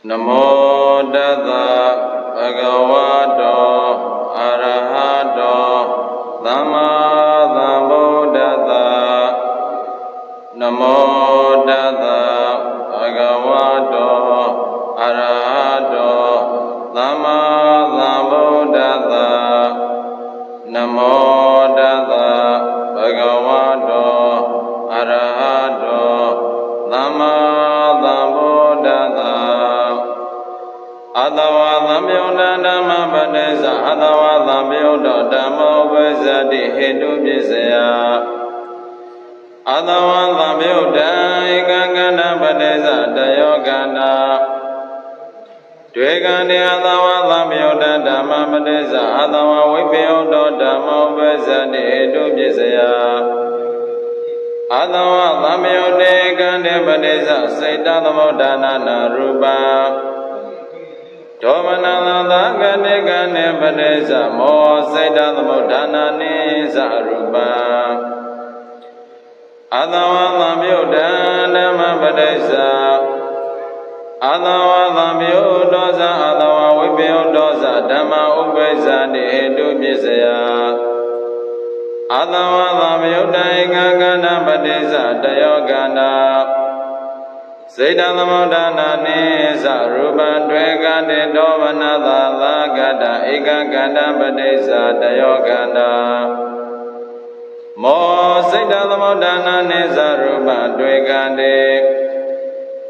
Namo Tassa Bhagavato Arahato Samma Sambuddhassa Namo Tassa Bhagavato Arahato Samma Sambuddhassa Namo Tassa Bhagavato Arahato Samma Sambuddhassa Adawa Samyuddha Dhamma Padesa Adawa Samyuddha Dhamma Upasati Hetu Pisaya Adawa Samyuddha Ekagana Padesa Dayogana Dvegani Adawa Samyuddha Dhamma Padesa Adawa Vipyuddha Dhamma Upasati Hetu Pisaya Adawa Samyuddha Ekagana Padesa Saita Samudana Rupa Domananda Gane Gane Padesa Mo Saita Samudana Nisa Rupa Adawa Samyuddha Dhamma Padesa Adawa Samyuddha Adawa Vipyuddha Dhamma Upasati Hetu Pisaya Adawa Samyuddha Ekagana Padesa Dayogana Saita Samudana Nisa Rupa Dvegani Domananda Lagada Ekagana Padesa Dayogana Mo Saita Samudana Nisa Rupa Dvegani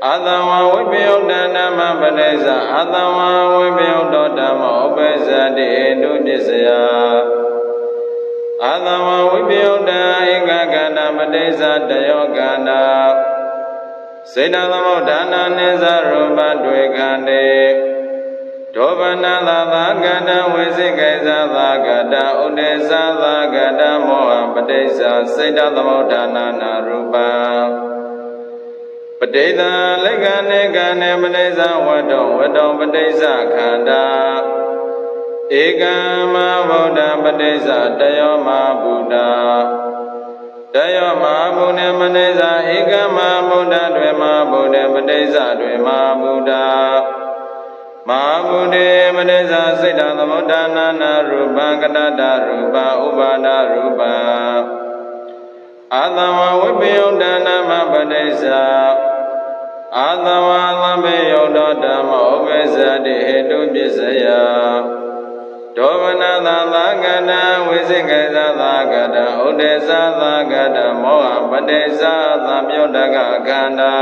Adawa Vipyuddha Dhamma Padesa Adawa Vipyuddha Dhamma Upasati Hetu Pisaya Adawa Vipyuddha Ekagana Padesa Dayogana Saita Samudana Nisa Rupa Dvegani Domananda Lagada Visikesa Lagada Udesa Lagada Moha Padesa Saita Samudana Rupa Padesa Legane Gane Padesa Vadom Padesa Khanda Ekama Buddha Padesa Dayoma Buddha Dayoma Buddha Padesa Ekama Buddha Dvema Buddha Padesa Dvema Buddha Mahabuddha Padesa Saita Samudana Rupa Kadada Rupa Upada Rupa Adawa Vipyuddha Dhamma Padesa Adawa Samyuddha Dhamma Upasati Hetu Pisaya Domananda Lagada Visikesa Lagada Udesa Lagada Moha Padesa Samyuddha Khanda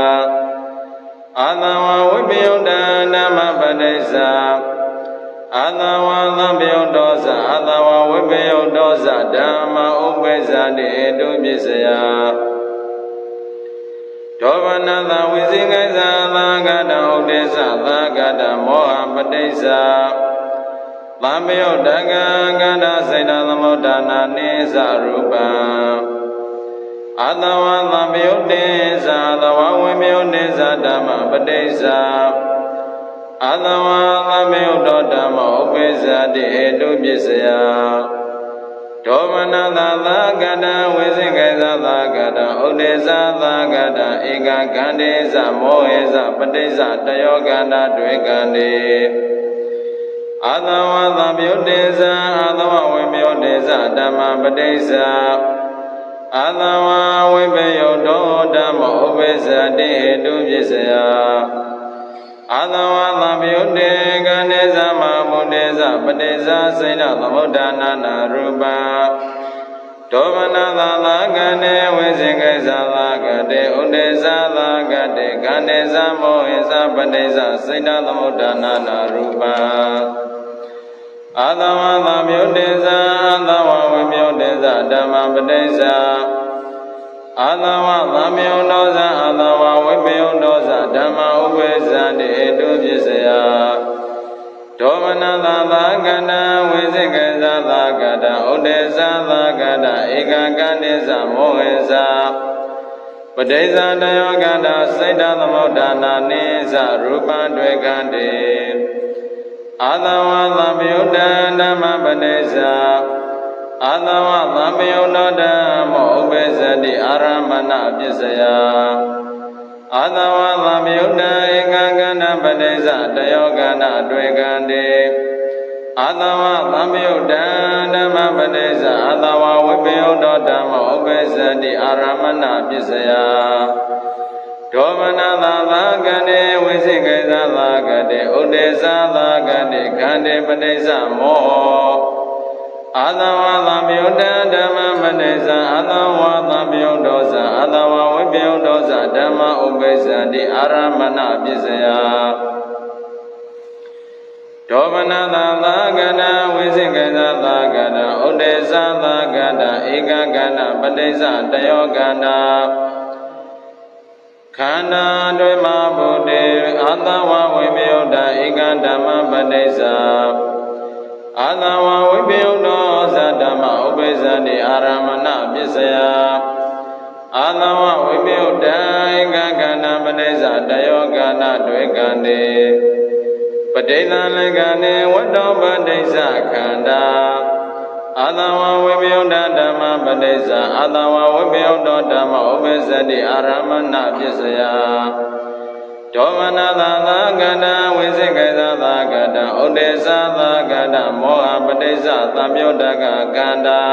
Adawa Vipyuddha Dhamma Padesa Adawa Samyuddha Adawa Vipyuddha Dhamma Upasati Hetu Pisaya Domananda Visikesa Lagada Udesa Lagada Moha Padesa Samyuddha Khanda Saita Samudana Nisa Rupa Adawa Samyuddha Adawa Vipyuddha Dhamma Padesa Adawa Samyuddha Dhamma Upasati Hetu Pisaya Domananda Lagada Visikesa Lagada Udesa Lagada Ekagandesa Mohesa Padesa Dayogana Dvegani Adawa Samyuddha Adawa Vipyuddha Dhamma Padesa Adawa Vipyuddha Dhamma Upasati Hetu Pisaya Adawa Samyuddha Ganesa Mahabuddhesa Padesa Saita Samudana Rupa Domananda Lagane Visikesa Lagade Udesa Lagade Ganesa Mohesa Padesa Saita Samudana Rupa Adawa Samyuddha Adawa Vipyuddha Dhamma Padesa Adawa Samyuddha Adawa Vipyuddha Dhamma Upasati Hetu Pisaya Domananda Lagada Visikesa Lagada Udesa Lagada Ekagandesa Mohesa Padesa Dayogana Saita Samudana Nisa Rupa Dvegani Adawa Samyuddha Dhamma Padesa Adawa Samyuddha Dhamma Upasati Aramana Pisaya အာသဝသမြုဒ္ဒဧကကန္နပတိစ္ဆတယောကန္နတွေ့ကံတေအာသဝသမြုဒ္ဒဓမ္မပတိစ္ဆအာသဝဝိပယုတောဓမ္မောဥပိစ္ဆတိအာရမဏပစ္စယဒောမနသာသာကတိဝိသိကိသသာကတိဥဒေသသာကတိခန္တိပတိစ္ဆမောအာသဝသမြုဒ္ဒဓမ္မပတိစ္ဆအာသဝသမြုဒ္ဒောသအာသဝဝိပယုတောသဓမ္မဥပိစ္ဆတိအာရမဏပစ္စယဒောမနသာသာကတဝိသိကိသသာကတဥဒေသသာကတဧကကန္နပတိစ္ဆတယောကန္နာခန္ဓာတွေမှာဘုဒ္ဓေအာသဝဝိပယုဒ္ဓဧကဓမ္မပတိစ္ဆအာသဝဝိပယုဒ္ဓသဓမ္မဥပိစ္ဆတိအာရမဏပစ္စယအာသဝဝိပယုဒ္ဓဧကကန္နပတိစ္ဆတယောကန္နတွေ့ကံတေပဋိသင်္လေကံနေဝတ္တောပဋိစ္ဆခန္ဓာအာသဝဝိပယုဒ္ဓဓမ္မပတိစ္ဆအာသဝဝိပယုဒ္ဓဓမ္မဥပိစ္ဆတိအာရမဏပစ္စယဒောမနသာသာကတဝိသိကိသသာကတဥဒေသသာကတမောဟပတိစ္ဆသံယုဒ္ဓကကန္တာ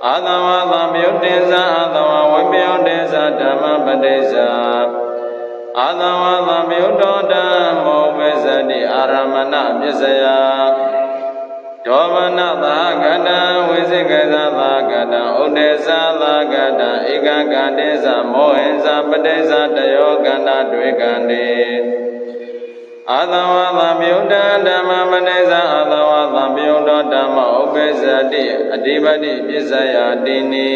အာသဝသံယုဒ္ဒေသအာသဝဝိပယုဒ္ဒေသဓမ္မပတိစ္ဆအာသဝသံယုဒ္ဓဓမ္မောပိစ္ဆတိအာရမဏပစ္စယဒောမနသာကတဝိသိကိသသာကတဥဒေသသာကတဧကကန္တေသမောဟိသပတိစ္ဆတယောကန္နတွေ့ကံတေအာသဝသံယုဒ္ဓဓမ္မပတိစ္ဆအာသဝသံယုဒ္ဓဓမ္မဥပိစ္ဆတိအဓိပတိပစ္စယတိနိ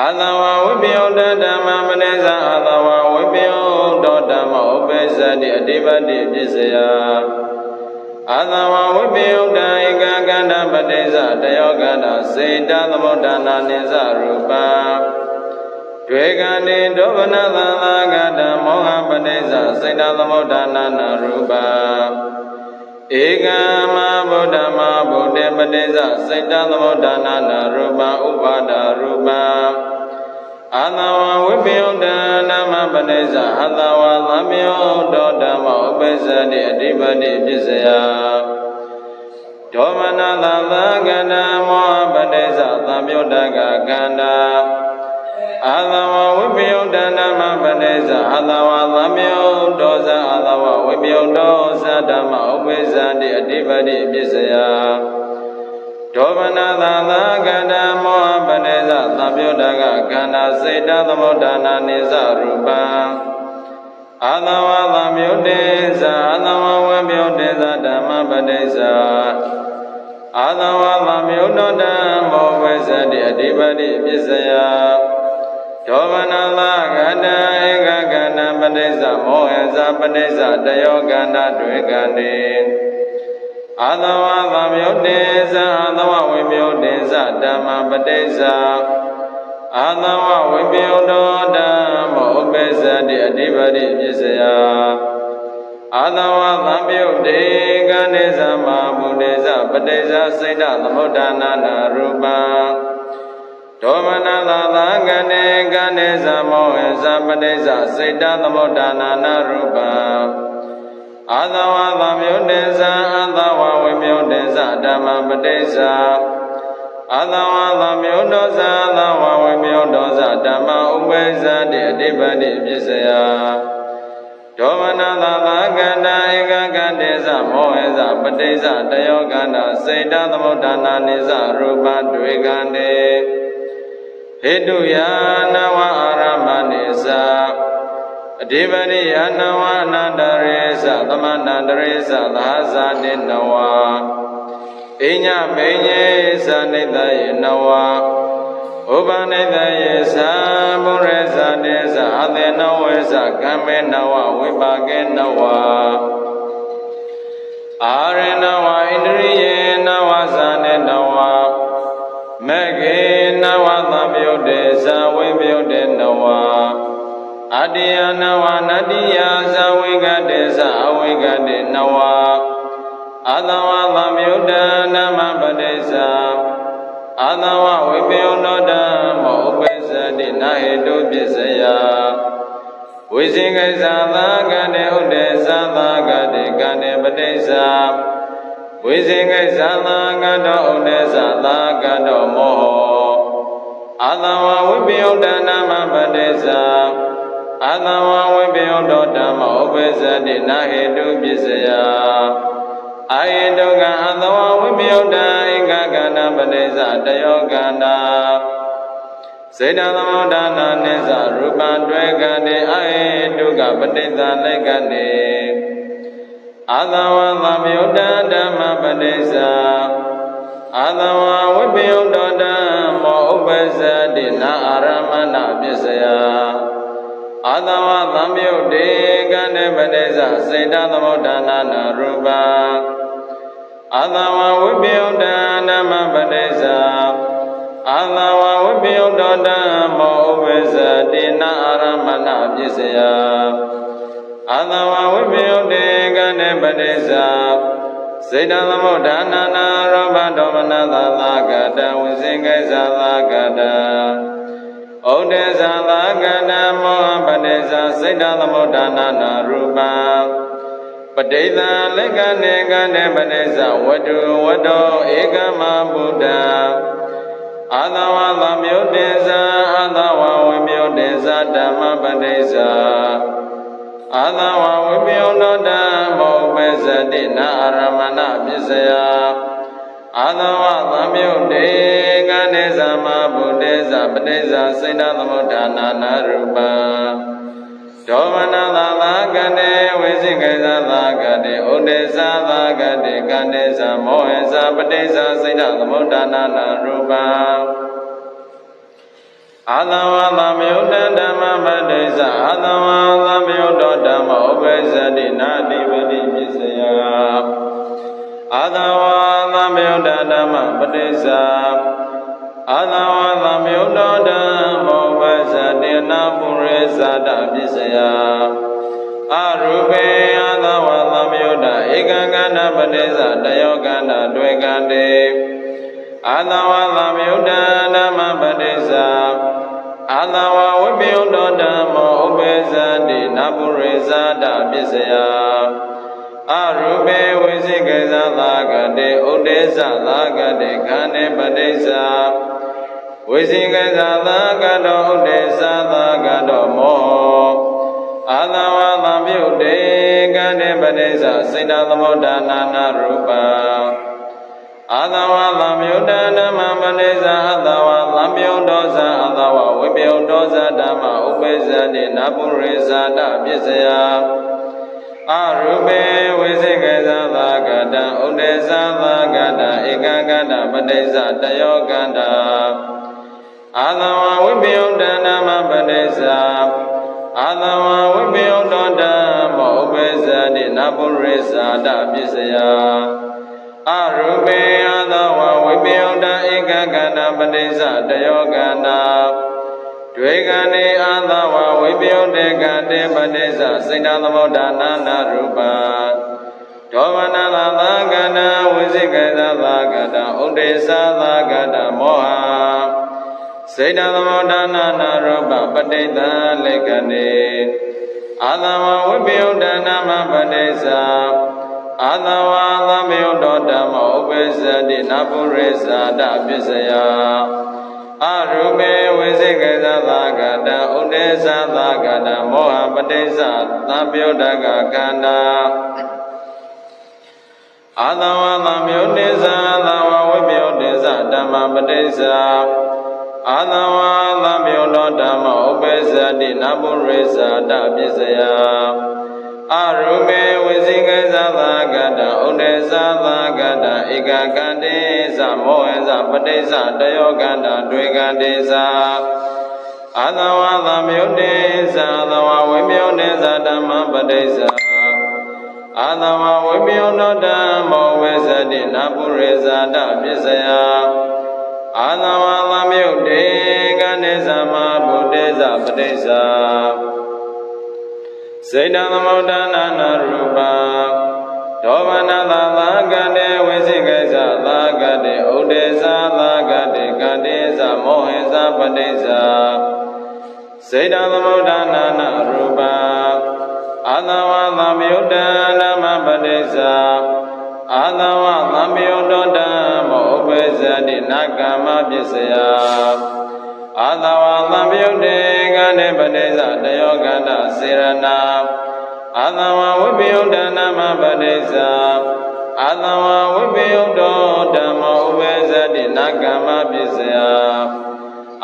အာသဝဝိပယုဒ္ဓဓမ္မပတိစ္ဆအာသဝဝိပယုဒ္ဓဓမ္မဥပိစ္ဆတိအဓိပတိပစ္စယအာသဝဝိပယုဒ္ဓဧကကန္နပတိစ္ဆတယောကန္နစေတသမုဒ္ဒနာနိစ္စရူပတွေ့ကံတေဒုဗနသသာကတမောဟပတိစ္ဆစေတသမုဒ္ဒနာနာရူပဧကမဗုဒ္ဓမဗုဒ္ဓပတိစ္ဆစေတသမုဒ္ဒနာနာရူပဥပါဒရူပအာသဝဝိပယုဒ္ဓနာမပတိစ္ဆအာသဝသံယုဒ္ဓဓမ္မဥပိစ္ဆတိအဓိပတိပစ္စယဒောမနသာသာကတမောဟပတိစ္ဆသံယုဒ္ဓကကန္တာအာသဝဝိပယုဒ္ဓနာမပတိစ္ဆအာသဝသံယုဒ္ဓသအာသဝဝိပယုဒ္ဓသဓမ္မဥပိစ္ဆတိအဓိပတိပစ္စယဒောမနသာသာကတမောဟပတိစ္ဆသံယုဒ္ဓကကန္နာစေတသမုဒ္ဒနာနိစ္စရူပံအာသဝသံယုဒ္ဓေသအာသဝဝိပယုဒ္ဓေသဓမ္မပတိစ္ဆအာသဝသံယုဒ္ဓဓမ္မောပိစ္ဆတိအဓိပတိပစ္စယဒောမနသာကတဧကကန္နပတိစ္ဆမောဟေသပတိစ္ဆတယောကန္နတွေ့ကံတေအာသဝသံယုဒ္ဓေသအာသဝဝိပယုဒ္ဓေသဓမ္မပတိစ္ဆအာသဝဝိပယုဒ္ဓဓမ္မောဥပိစ္ဆတိအဓိပတိပစ္စယအာသဝသံယုဒ္ဓေကန္တေသမဗုဒ္ဓေသပတိစ္ဆစေတသမုဒ္ဒနာနာရူပံဒောမနသာသာကန္တေကန္တေသမောဟေသပတိစ္ဆစေတသမုဒ္ဒနာနာရူပံအာသဝသံယုဒ္ဓေသအာသဝဝိပယုဒ္ဓေသဓမ္မပတိစ္ဆအာသဝသံယုဒ္ဓေသအာသဝဝိပယုဒ္ဓေသဓမ္မဥပိစ္ဆတိအဓိပတိပစ္စယဒောမနသာသာကန္တာဧကကန္တေသမောဟေသပတိစ္ဆတယောကန္နာစေတသမုဒ္ဒနာနိစ္စရူပတွေ့ကံတေဟေတုယာနဝအာရမဏိသအဓိပတိယနဝအနန္တရေသသမန္တန္တရေသသာဇာတိနဝဣညမေညေသနိတယေနဝဥပနိတယေသဘုရေသတေသအသေနဝေသကမ္မေနဝဝိပါကေနဝအာရေနဝဣန္ဒရိယေနဝသနေနဝမေခေနဝသံယုဒ္ဓေသဝိပယုဒ္ဓေနဝအတ္တယနဝနတ္တိယသဝိကတေသအဝိကတေနဝအာသဝသံယုဒ္ဓနမပတိစ္ဆအာသဝဝိပယုဒ္ဓဓမ္မောဥပိစ္ဆ ဇ္ဇတိနာဟေတုပစ္စယဝိဇင်ကိသသာကတေဥဒေသသာကတေကံတေပတိစ္ဆာဝိဇင်ကိသသာကတောဥဒေသသာကတောမောအာသဝဝိပယုတ္တနာမပတိစ္ဆာအာသဝဝိပယုတ္တဓမ္မဥပ္ပဇ္ဇတိနာဟေတုပစ္စယအာယေတုကံအာသဝဝိပယုတ္တဧကကန္တပတိစ္ဆာတယောကန္တာစေတသမုဒ္ဒနာနိစ္စရူပံတွေ့ကံတေအာယေတုကပတိစ္ဆာလိုက်ကနေအာသဝသမြုတ္တဓမ္မပတိစ္ဆာအာသဝဝိပယုတ္တဓမ္မောဥပ္ပဇ္ဇတိနာအာရမဏပစ္စယအာသဝသမြုတ္တေကံတေပတိစ္ဆာစေတသမုဒ္ဒနာနာရူပံအာသဝဝိပယုတ္တဓမ္မပတိစ္ဆာအာသဝဝိပယုတ္တဓမ္မောဥပ္ပဇ္ဇတိနာအာရမဏပစ္စယအာသဝဝိပယုတ္တေကံတေပတိစ္ဆာစေတသမုဒ္ဒနာနာရောဘဒေါမနသသာကတဝိဇင်ကိသသာကတဩဒေသသာကတမောဟပတိစ္ဆာစေတသမုဒ္ဒနာနာရူပံပဋိသလက္ခဏေကံတေပတိစ္ဆာဝတ္တုဝတ္တောဧကမဗုဒ္ဓအာသဝသမြုတ္တေဇာအာသဝဝိမြုတ္တေဇာဓမ္မပတိစ္ဆာအာသဝဝိပယုတ္တဓမ္မောဥပ္ပဇ္ဇတိနာအာရမဏပစ္စယအာသဝသမြုတ္တေကံတေသမ္မာဗုဒ္ဓေဇာပတိစ္ဆာစေတသမုဒ္ဒနာနာရူပံဒေါမနသသာကတေဝိဇိကိသသာကတေဥဒေသသာကတေကံတေသမောဟေသပတိစ္ဆာစေတသမုဒ္ဒနာနာရူပံအာသဝသမြုတ္တဓမ္မပတိစ္ဆာအာသဝသမြုတ္တဓမ္မဥပ္ပဇ္ဇတိနာတိပတိပစ္စယအာသဝသမြုတ္တဓမ္မပတိစ္ဆာအာသဝသမြုတ္တဓမ္မဥပ္ပဇ္ဇတိနာပုရိသတပစ္စယအရူပေအာသဝသမြုတ္တဧကကန္တပတိစ္ဆာတယောကန္တတွေ့ကံတေအာသဝသမြုတ္တဓမ္မပတိစ္ဆာအာသဝဝိပယုတ္တဓမ္မောဥပ္ပဇ္ဇတိနာပုရိသတပစ္စယအရူပေဝိဇိကိသသာကတေဥဒေသသာကတေခန္တေပတိစ္ဆာဝိဇိကိသသာကတောဥဒေသသာကတောမောအာသဝသမြုတ္တေကန္တေပတိစ္ဆာစေတသမုဒ္ဒနာနာရူပံအာသဝသမြုတ္တဓမ္မပတိစ္ဆာအာသဝသမြုတ္တောဇာအာသဝဝိပယုတ္တောဇာဓမ္မဥပ္ပဇ္ဇတိနာပုရိသတပစ္စယအရူပေဝိဇိကိသသာကတံဥဒေသသာကတံဧကကတပတိစ္ဆာတယောကန္တာအာသဝဝိပယုတ္တဓမ္မပတိစ္ဆာအာသဝဝိပယုတ္တောဓမ္မဥပ္ပဇ္ဇတိနာပုရိသတပစ္စယအရူပေအာသဝဝိပယုတ္တဧကကန္တပတိစ္ဆာတယောကန္တာတွေ့ကံတေအာသဝဝိပယုတ္တေကံတေပတိစ္ဆာစေတသမုဒ္ဒနာနာရူပံဒေါမနသသာကန္တဝိဇိကိသသာကတဥဒေသသာကတမောဟစေတသမုဒ္ဒနာနာရူပပဋိသလေကနေအာသဝဝိပယုတ္တနာမပတိစ္ဆာအာသဝသမြုတ္တောဓမ္မောဥပ္ပဇ္ဇတိနာပုရိသတပစ္စယအရူပေဝိဇိကိသသာကတဥဒေသသာကတမောဟပတိစ္ဆာသဗ္ဗယုတ္တကကန္တာအာသဝသမြုတ္တေသအာသဝဝိပယုတ္တေသဓမ္မပတိစ္ဆာအာသဝသမြုတ္တောဓမ္မောဥပ္ပဇ္ဇတိနာပုရိသတပစ္စယအရူပေဝိဇိကိသသာကတဥဒေသသာကတဧကကန္တေသမောဟေသပတိစ္ဆာတယောကန္တတွေ့ကံတေသအာသဝသမြုတ္တေသအာသဝဝိပယုတ္တေသဓမ္မပတိစ္ဆာအာသဝဝိပယုတ္တဓမ္မောဝိဇ္ဇတိနာပုရိသတပစ္စယအာသဝသမြုတ္တေကန္တေသမ္မာဗုဒ္ဓေသပတိစ္ဆာစေတသမုဒ္ဒနာနာရူပံ ဒောမနသာသာကတေဝိသိကိစ္စသာကတေဥဒေသာသာကတေကတိသမောဟိသပတိသစေတသမုဒ္ဒနာနာရူပအာသဝသံယုတ္တနာမပတိသအာသဝသံယုတ္တမောဥပ္ပဇ္ဇတိနာကမ္မပစ္စယအာသဝသံယုတ္တေကတေပတိသတယောကန္တစေရနာအာသဝဝိပယုတ္တနာမပတိသအာသဝဝိပယုတ္တောဓမ္မောဥပ္ပဇ္ဇတိနာကမ္မပစ္စယ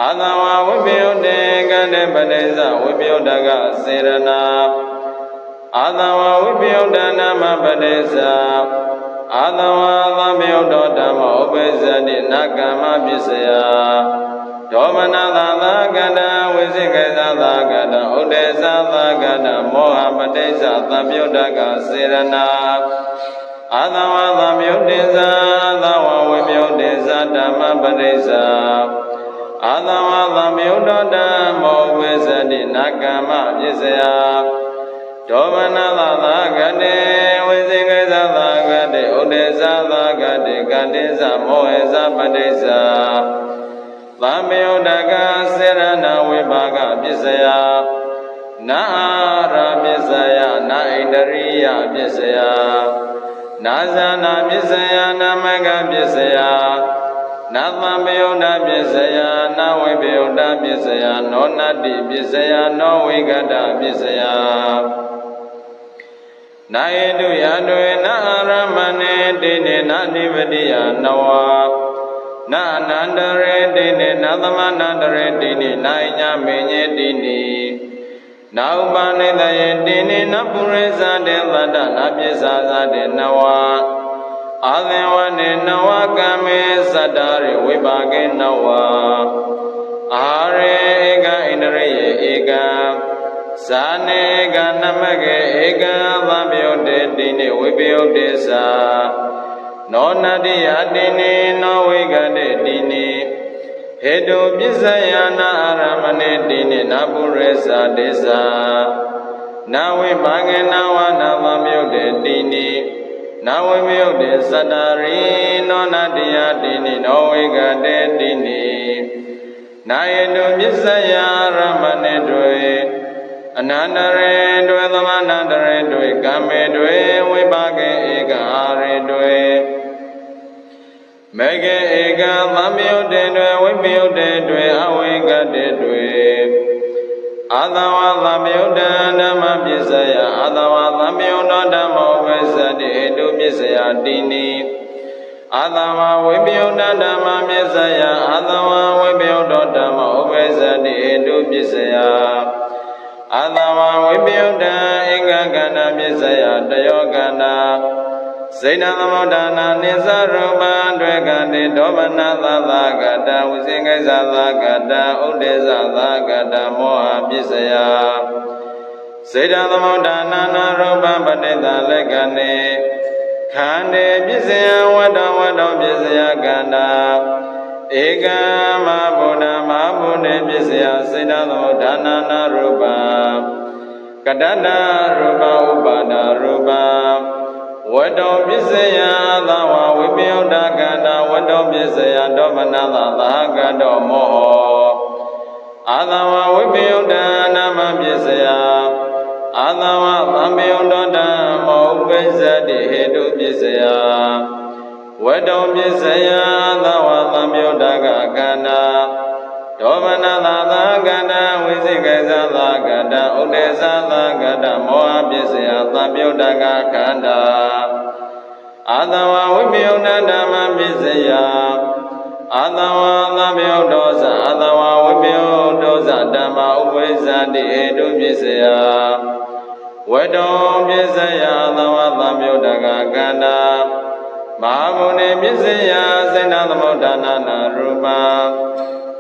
အာသဝဝိပယုတ္တေကတေပတိသဝိပယုတ္တကစေရနာအာသဝဝိပယုတ္တနာမပတိသအာသဝသံယုတ္တောဓမ္မောဥပ္ပဇ္ဇတိနာကမ္မပစ္စယဒောမနသာသာကတဝိသိကိသသာကတဥဒေသသာကတမောဟပတိစ္ဆသံယုတ္တကစေရနာအာသဝသံယုတ္တေသသဝဝိပယုတ္တေသဓမ္မပတိစ္ဆအာသဝသံယုတ္တောဓမ္မောဥပ္ပဇ္ဇတိနာကမ္မပစ္စယဒောမနသာသာကတေဝိသိကိသသာကတေဥဒေသသာကတေကတိသမောဟိသပတိစ္ဆသံယုတ္တကစေရနာဝိပါကပစ္စယနာအာရပစ္စယနာဣန္ဒရိယပစ္စယနာဇာနာပစ္စယနာမဂပစ္စယနာသံယုတ္တပစ္စယနာဝိပယုတ္တပစ္စယနောနတ္တိပစ္စယနောဝိကတပစ္စယနာယေတုယတွေနာအာရမဏေတိနေနာဓိပတိယနဝနာအနန္တရေတိနေနာသမနန္တရေတိနေနာညမေညေတိနေနာဥပနိတယေတိနေနပုရိသတေသတ္တနာပိစ္ဆာသတေနဝအာသင်ဝနေနဝကမေသတ္တရေဝိပါကေနဝအာရေဧကဣန္ဒရိယေဧကဇာနေကနမကေဧကသံယုတ္တေတိနေဝိပယုတ္တေသာနောနတ္တိယတိနေနောဝိကတေတိနေဟေတုပစ္စယနာအာရမဏေတိနေနပုရိသတေသာနာဝိပါကေနဝနာသံယုတ္တေတိနေနာဝိမယုတ္တေသတ္တရိနောနတ္တိယတိနေနောဝိကတေတိနေနာယေတုပစ္စယအာရမဏေတွေအနန္တရေတွေသမန္တရေတွေကမ္မေတွေဝိပါကေဧကအာရေတွေမေကေဧကသံယုတ္တေတွေဝိပယုတ္တေတွေအဝိကတေတွေအာသဝသံယုတ္တဓမ္မပစ္စယအာသဝသံယုတ္တဓမ္မောပစ္စတိဟေတုပစ္စယတိနိအာသဝဝိပယုတ္တဓမ္မပစ္စယအာသဝဝိပယုတ္တဓမ္မောပစ္စတိဟေတုပစ္စယအာသဝဝိပယုတ္တဧကကန္တပစ္စယတယောကန္တစေတသမုဒ္ဒနာနိသရူပံတွေကတိဒောမနသာသာကတဝိသိကိစ္စသာကတဥဒေသသာကတမောဟပစ္စယစေတသမုဒ္ဒနာနာရူပံပတိတလက္ခဏေခန္တေပစ္စယဝတ္တပစ္စယကန္တာဧကမဗုဒ္ဓမဗုဒ္ဓပစ္စယစေတသမုဒ္ဒနာနာရူပံကတ္တရူပဥပါဒရူပံဝတ္တောပစ္စယသဝဝိပယုတ္တကန္တာဝတ္တောပစ္စယဒောမနသသာကတောမောအာသဝဝိပယုတ္တနာမပစ္စယအာသဝသံယုတ္တဓမ္မောဥပ္ပဇ္ဇတိဟေတုပစ္စယဝတ္တောပစ္စယသဝသံယုတ္တကကန္တာဒောမနသသာကန္တာဝိသိကိသသာကန္တာဥဒေသသာကန္တာမောဟပစ္စယသံယုတ္တကကန္တာအာသဝဝိပယုတ္တဓမ္မပစ္စယအာသဝသံယုတ္တောသအာသဝဝိပယုတ္တောသဓမ္မဥပ္ပဇ္ဇတိဟေတုပစ္စယဝတ္တောပစ္စယအာသဝသံယုတ္တကကန္တာမဟာဗုဒ္ဓပစ္စယစေတသမုဒ္ဒနာနာရူပံ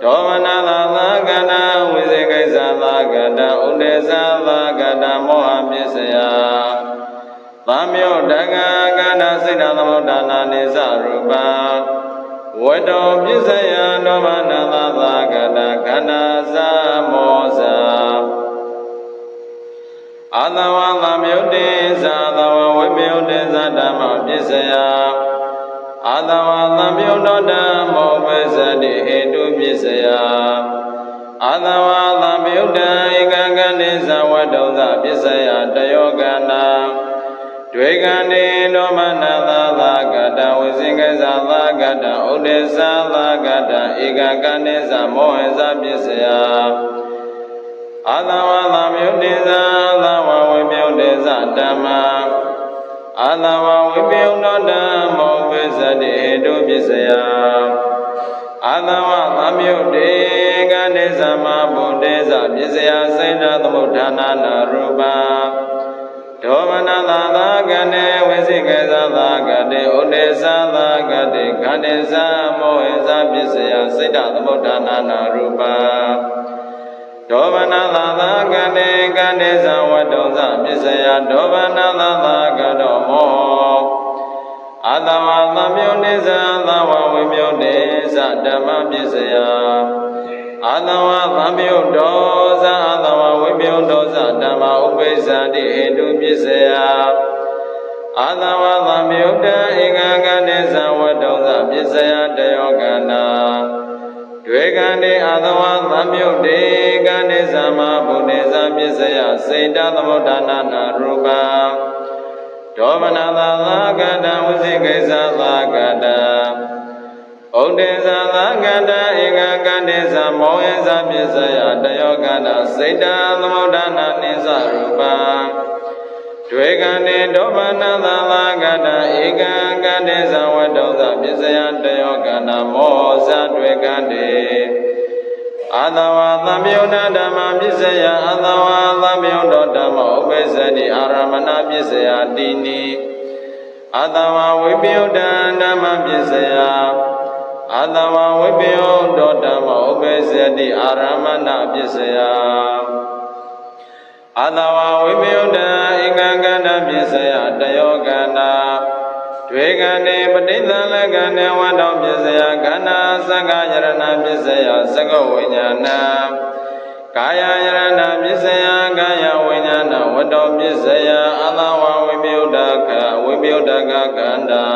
ဒောမနသာသာကန္တာဝိသေကိစ္စသာကန္တာဥဒေသသာကန္တာမောဟပစ္စယသံယုတ္တကကန္တာစေတသမုဒ္ဒနာနိသရူပံဝတ္တောပစ္စယဒောမနသာသာကန္တာကန္တာသမောဇာအာသဝသံယုတ္တေသာသဝဝိပယု တေဇဓမ္မပစ္စယအာသဝသံပြုတောဓမ္မောပစ္စတိဟေတုပစ္စယအာသဝသံပြုတံဧကကနိသဝတ္တုသပစ္စယတယောကနာဒွေကန္တိဒောမနသာသာကတဝိဇိကေသသာကတဥဒေသသာကတဧကကနိသမောဟဇပစ္စယအာသဝသံပြုတေဇသာဝဝိပြုတေဇဓမ္မအာသဝဝိပြုတောဓမ္မောပစ္စတိဟေတုပစ္စယအာသဝသံပြုတေကနိသမဗုတေဇပစ္စယစိဏသမုဋ္ဌာနာနာရူပဒောမနသာသာကတေဝိသိကေသသာကတေဥဒေသသာကတေခန္တေသမောဟေသပစ္စယစိတ္တသမုဋ္ဌာနာနာရူပဒောမနသာသာကတေကတေသဝတ္တုသပစ္စယဒောမနသာသာကတောမောအာသဝသံပြုတေဇသဝဝိပြုတေဇဓမ္မပစ္စယအာသဝသံပြုတောဇအာသဝဝိပြုတောဇဓမ္မဥပိစ္ဆတိဟေတုပစ္စယအာသဝသံပြုတံဧကကတေဇဝတ္တုသပစ္စယတယောကနာဒွေကန္တိအာသဝသံပြုတေကန္တိသမဗုတေဇပစ္စယစေတသမုဋ္ဌာနာနာရူပဒောမနသာသာကတဝိသိကိသသာကတဥဒေသသာကတဧကကတေသမောဟေသပစ္စယတယောကနာစေတသမုဋ္ဌာနာနိသရူပဒွေကန္တိဒောမနသာသာကတဧကကတေသဝတ္တုသပစ္စယတယောကနာမောဟဇဒွေကန္တိအာသဝသံပြုတဓမ္မပစ္စယအာသဝသံပြုတောဓမ္မဥပိစ္ဆတိအာရမဏပစ္စယတိနိအာသဝဝိပယုတံဓမ္မပစ္စယအာသဝဝိပယုတောဓမ္မဥပိစ္ဆတိအာရမဏပစ္စယအာသဝဝိပယုတံဧကကတပစ္စယတယောကနာဒွေကန္တိပဋိသလကန္တေဝတ္တောပစ္စယခန္ဓာသက္ကာယရဏပစ္စယသက္ကဝိညာဏကာယယရဏပစ္စယကာယဝိညာဏဝတ္တောပစ္စယအာသဝဝိပယုတကဝိပယုတကခန္ဓာ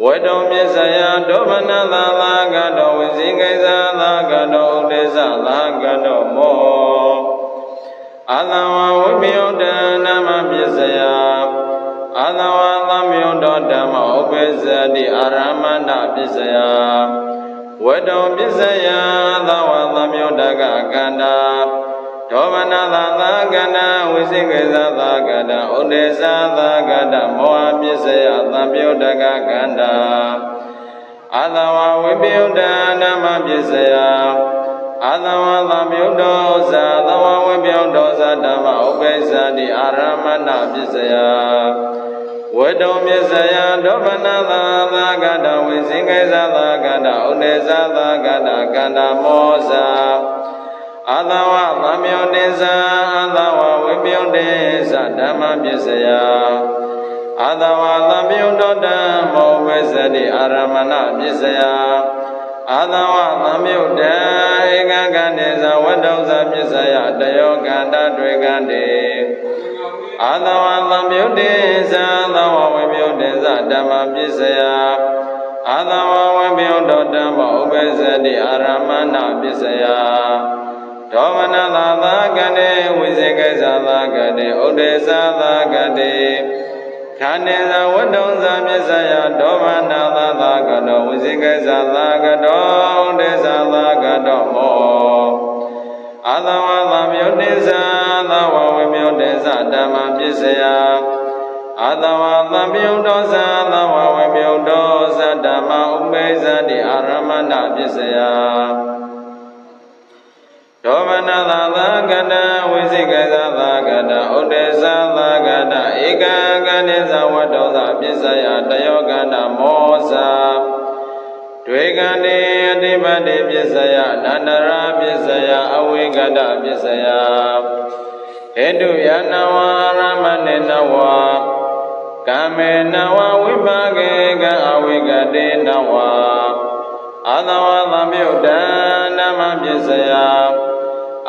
ဝတ္တောပစ္စယဒောမနသာသာကတောဝိသိကိသသာကတောဥဒေသသာကတောမောအာသဝဝိပယုတဓမ္မပစ္စယအာသဝသံပြုတောဓမ္မဥပိစ္ဆတိအာရမဏပစ္စယဝတ္တောပစ္စယသဝသံပြုတကကန္တာဒောမနသာသာကန္တာဝိသိကိသသာကန္တာဥဒေသသာကန္တာမောဟပစ္စယသံပြုတကကန္တာအာသဝဝိပယုတဓမ္မပစ္စယအာသဝသံပြုတောဇာသဝဝိပယုတောဇဓမ္မဥပိစ္ဆတိအာရမဏပစ္စယဝတ္တောပစ္စယဒောမနသာသာကတဝိသိကိသသာကတဥဒေသသာကတကန္တာမောဇာအာသဝသံပြုတေဇအာသဝဝိပယုတေဇဓမ္မပစ္စယအာသဝသံပြုတောဓမ္မောပစ္စတိအာရမဏပစ္စယအာသဝသံပြုတံဧကကတေဇဝတ္တုသပစ္စယတယောကန္တဒွေကန္တေအာသဝသံပြုတေဇသဝဝိပယုတေဇဓမ္မပစ္စယအာသဝဝိပယုတောဓမ္မဥပိစ္ဆတိအာရမဏပစ္စယဒောမနသာသာကတေဝိသိကိသသာကတေဥဒေသသာကတေခန္တေသဝတ္တုသပစ္စယဒောမနသာသာကတောဝိသိကိသသာကတောဥဒေသသာကတောမောအာသဝသံပြုတေဇသဝဝိပယုတေဇဓမ္မပစ္စယအာသဝသံပြုတောဇသဝဝိပယုတောဇဓမ္မဥပိစ္ဆတိအာရမဏပစ္စယဒောမနသာသာကတဝိသိကိသသာကတဥဒေသသာကတဧကကတေဇဝတ္တောသပစ္စယတယောကနာမောဇာဒွေကန္တိအတိပတိပစ္စယနန္တရာပစ္စယအဝိကတပစ္စယဟေတုယနဝရမဏေနဝကာမေနဝဝိပါကေကအဝိကတေနဝအာသဝသံပြုတံဓမ္မပစ္စယ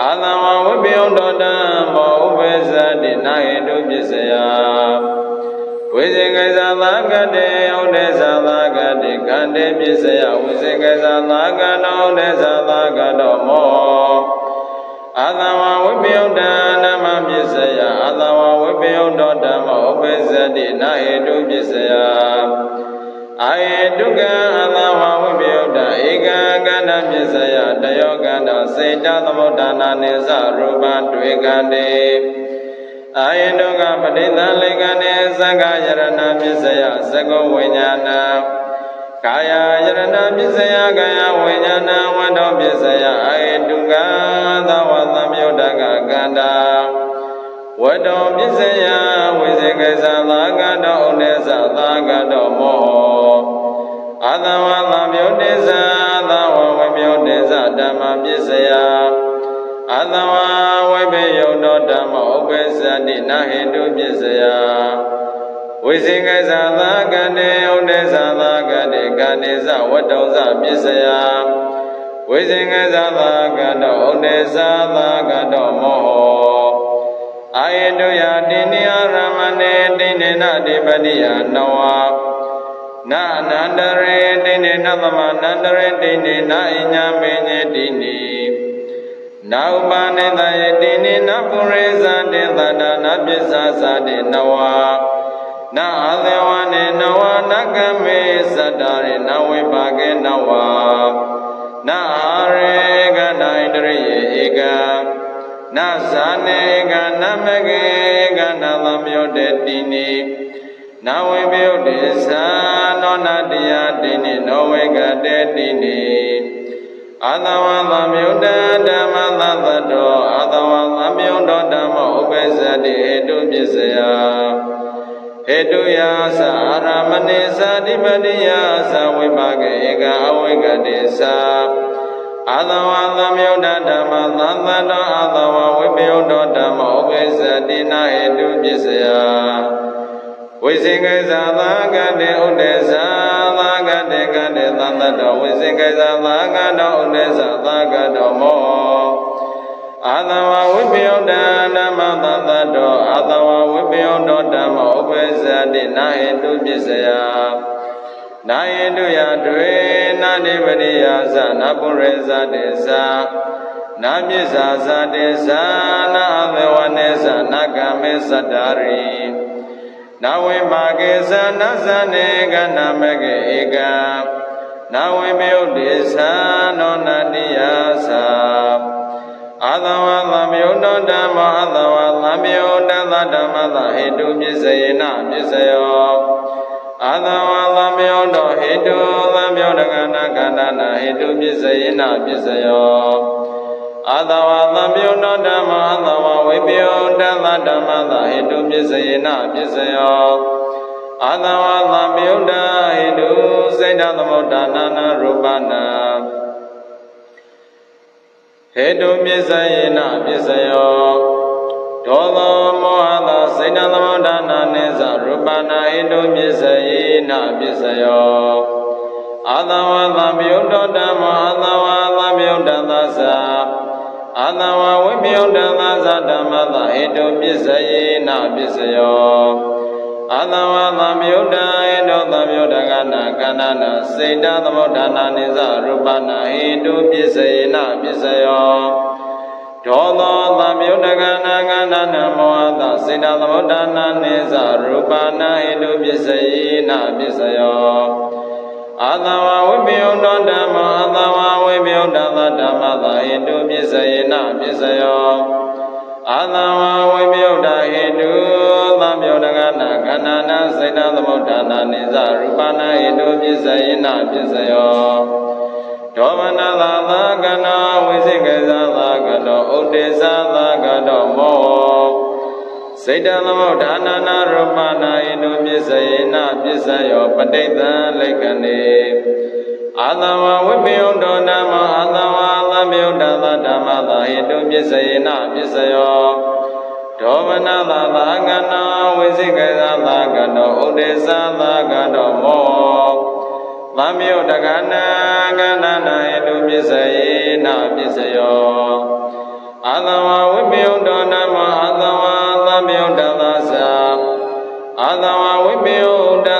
အာသဝဝိပယုတောဓမ္မောဥပိစ္ဆတိနာဟေတုပစ္စယ ဝိဇင်္ဂဇာသာကတေဥဒ္ဒေဇာသာကတိကန္တေပစ္စယဝိဇင်္ဂဇာသာကတောဥဒ္ဒေဇာသာကတောမောအာသဝဝိပယုတ္တနမပစ္စယအာသဝဝိပယုတ္တဓမ္မောဥပိစ္ဆတိနာဟေတုပစ္စယအာဟေတုကံအာသဝဝိပယုတ္တဧကံကန္တပစ္စယတယောကန္တစေတသမုဋ္ဌာနာနိသရူပတွေ့ကံတေအာဟေတုကပဋိသလိကံနေသံဃာယရဏပစ္စယသကောဝိညာဏကာယယရဏပစ္စယကာယဝိညာဏဝတ္တောပစ္စယအာဟေတုကသဝသံယုတ္တကကန္တာဝတ္တောပစ္စယဝိဇေကဇာသာကတောဥဒေသသာကတောမောအာသဝသံယုတ္တေသသာဝဝိပယုတ္တေသဓမ္မပစ္စယအာသဝဝိပယုတ္တောဓမ္မောဥပိစ္ဆတိနာဟေတုပစ္စယဝိဇင်္ဂဇာသာကတေဥဒေသသာကတေကန္တေသဝတ္တောသပစ္စယဝိဇင်္ဂဇာသာကတောဥဒေသသာကတောမောအာယတုယတိနိယရမဏေတိနေနတိပတိယနဝနာအနန္တရေတိနေနသမနန္တရေတိနေနအညမေညေတိနိနာဥပါနေတယေတိနိနပုရိသတေသတ္တနာပစ္ဆာသတေနဝနာအသေဝနေနဝနကမေသတ္တရေနဝိပါကေနဝနာအာရေကနာဣတရိယေဧကနာဇာနေကနမကေကနာသမယုတေတိနိနာဝိပယုတေသနောနာတယတိနိနောဝေကတေတိနိအာသဝသမယုတဓမ္မသတ္တောအာသဝသမယုတဓမ္မောဥပိစ္ဆတိဟေတုပစ္စယဟေတုယာသအာရမဏေသာတိပတိယာသဝိပါကေဧကအဝိကတေသာအာသဝသမယုတဓမ္မသတ္တောအာသဝဝိပယုတဓမ္မောဥပိစ္ဆတိနာဟေတုပစ္စယဝိဇင်္ဂဇာသာကတေဥဒေဇာသာကတေကတေသတ္တောဝိဇင်္ဂဇာသာကတောဥဒေဇာသာကတောမောအာသဝဝိပယုတဓမ္မသတ္တောအာသဝဝိပယုတဓမ္မောဥပိစ္ဆတိနာဟေတုပစ္စယနာဟေတုယတွေနာတိပရိယာသနာပုရိသတေသနာပစ္ဆာသတေသနာအသေဝနေသနာကမေသတ္တရိနာဝိပါကေသနာသနေကနာမကေဧကနာဝိပယုတေသနောနတိယသအာသဝသမယုတဓမ္မောအာသဝသမယုတသဓမ္မသဟေတုပစ္စယေနပစ္စယောအာသဝသမယုတဟေတုသမယုတကနာကန္တနာဟေတုပစ္စယေနပစ္စယောအာသဝသမယုတဓမ္မောအာသဝဝိပယုတသဓမ္မသဟေတုပစ္စယေနပစ္စယောအာသဝသမယုတဟေတုစေတသမုဋ္ဌာနာနာရူပနာဟေတုပစ္စယေနပစ္စယောဒောသောမောဟသာစေတသမုဋ္ဌာနာနိသရူပနာဟေတုပစ္စယေနပစ္စယောအာသဝသမယုတဓမ္မောအာသဝသမယုတသသအာသဝဝိပယုတသသဓမ္မသဟေတုပစ္စယေနပစ္စယောအာသဝသမယုတဟေတုသမယုတကနာကန္နနာစေတသမုဋ္ဌာနာနိသရူပနာဟေတုပစ္စယေနပစ္စယောဒောသောသမယုတကနာကန္နနာမောဟသစေတသမုဋ္ဌာနာနိသရူပနာဟေတုပစ္စယေနပစ္စယောအာသဝဝိပယုတဓမ္မောအာသဝဝိပယုတသဓမ္မသဟေတုပစ္စယေနပစ္စယောအာသဝဝိပယုတဟေတုသမယုတကနာကန္နနာစေတသမုဋ္ဌာနာနိသရူပနာဟေတုပစ္စယေနပစ္စယောဒောမနသာသာကနောဝိဇိကေသာသာကတောဥဒိသာသာကတောမောစေတသမုဋ္ဌာနာနာရူပနာဟိတုပစ္စယေနပစ္စယောပဋိသံလိက္ခဏေအာသဝဝိပယုတဓမ္မောအာသဝသမယုတသဓမ္မသဟိတုပစ္စယေနပစ္စယောဒောမနသာသာကနောဝိဇိကေသာသာကတောဥဒိသာသာကတောမောသမယုတကနာကန္နနာဟိတုပစ္စယေနပစ္စယောအာသဝဝိပယုတဓမ္မောအာသဝသမယုတသသအာသဝဝိပယ